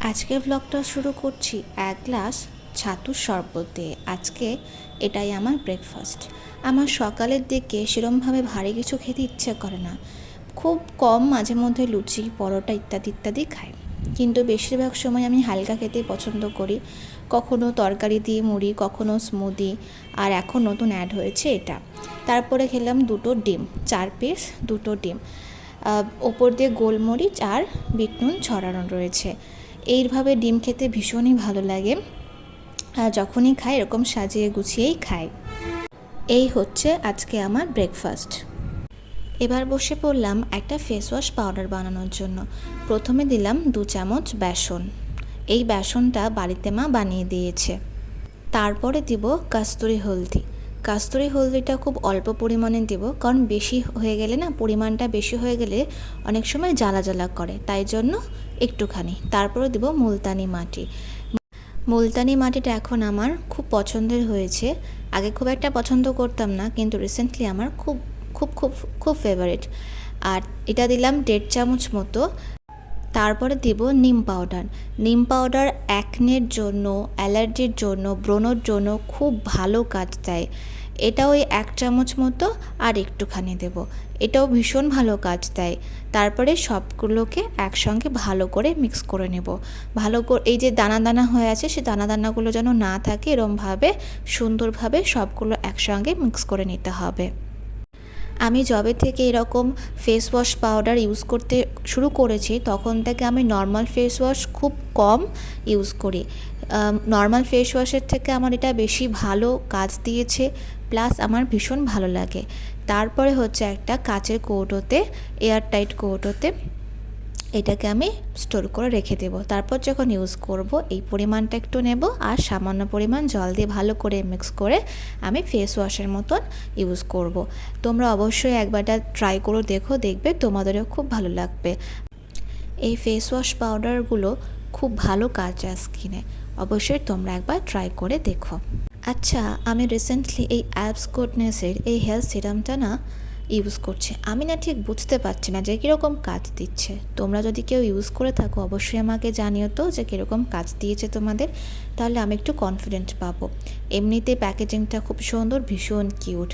আজকের ব্লগটা শুরু করছি এক গ্লাস ছাতুর শরবত দিয়ে। আজকে এটাই আমার ব্রেকফাস্ট। আমার সকালের দিকে সেরমভাবে ভারী কিছু খেতে ইচ্ছে করে না, খুব কম মাঝে মধ্যে লুচি পরোটা ইত্যাদি ইত্যাদি খাই, কিন্তু বেশিরভাগ সময় আমি হালকা খেতেই পছন্দ করি। কখনো তরকারি দিয়ে মুড়ি, কখনো স্মুদি, আর এখন নতুন অ্যাড হয়েছে এটা। তারপরে খেলাম দুটো ডিম, 4 পিস দুটো ডিম, ওপর দিয়ে গোলমরিচ আর বিট নুন ছড়ানো রয়েছে। এইভাবে ডিম খেতে ভীষণই ভালো লাগে, যখনই খাই এরকম সাজিয়ে গুছিয়েই খাই। এই হচ্ছে আজকে আমার ব্রেকফাস্ট। এবার বসে পড়লাম একটা ফেস ওয়াশ পাউডার বানানোর জন্য। প্রথমে দিলাম 2 চামচ বেসন। এই বেসনটা বাড়িতে মা বানিয়ে দিয়েছে। তারপরে দিব কাস্তুরি হলদি। কাস্তুরি হলদিটা খুব অল্প পরিমাণে দেব, কারণ বেশি হয়ে গেলে না, পরিমাণটা বেশি হয়ে গেলে অনেক সময় জ্বালা জ্বালা করে, তাই জন্য একটুখানি। তারপরে দিব মুলতানি মাটি। মুলতানি মাটিটা এখন আমার খুব পছন্দের হয়েছে। আগে খুব একটা পছন্দ করতাম না, কিন্তু রিসেন্টলি আমার খুব খুব খুব খুব ফেভারিট। আর এটা দিলাম 1.5 চামচ মতো। তারপরে দিব নিম পাউডার। নিম পাউডার অ্যাকনের জন্য, অ্যালার্জির জন্য, ব্রণর জন্য খুব ভালো কাজ দেয়। এটা ওই 1 চামচ মতো আর একটুখানি দেব। এটাও ভীষণ ভালো কাজ দেয়। তারপরে সবগুলোকে একসঙ্গে ভালো করে মিক্স করে নেব। ভালো করে এই যে দানা দানা হয়ে আছে, সেই দানা দানাগুলো যেন না থাকে, এরমভাবে সুন্দরভাবে সবগুলো একসঙ্গে মিক্স করে নিতে হবে। আমি যবে থেকে এরকম ফেস ওয়াশ পাউডার ইউজ করতে শুরু করেছি, তখন থেকে আমি নর্মাল ফেস ওয়াশ খুব কম ইউজ করি। নর্মাল ফেস ওয়াশের থেকে আমার এটা বেশি ভালো কাজ দিয়েছে, প্লাস আমার ভীষণ ভালো লাগে। তারপরে হচ্ছে একটা কাচের কৌটোতে, এয়ারটাইট কৌটোতে এটাকে আমি স্টোর করে রেখে দেব। তারপর যখন ইউজ করব, এই পরিমাণটা একটু নেব আর সামান্য পরিমাণ জল দিয়ে ভালো করে মিক্স করে আমি ফেস ওয়াশের মতন ইউজ করব। তোমরা অবশ্যই একবারটা ট্রাই করে দেখো, দেখবে তোমাদেরও খুব ভালো লাগবে। এই ফেস ওয়াশ পাউডারগুলো খুব ভালো কাজ দেয় স্কিনে, অবশ্যই তোমরা একবার ট্রাই করে দেখো। আচ্ছা, আমি রিসেন্টলি এই অ্যাবস গুডনেসের এই হেলথ সিরামটা না ইউজ করছি। আমি না ঠিক বুঝতে পারছি না যে কীরকম কাজ দিচ্ছে। তোমরা যদি কেউ ইউজ করে থাকো, অবশ্যই আমাকে জানিও তো যে কীরকম কাজ দিয়েছে তোমাদের, তাহলে আমি একটু কনফিডেন্ট পাবো। এমনিতে প্যাকেজিংটা খুব সুন্দর, ভীষণ কিউট।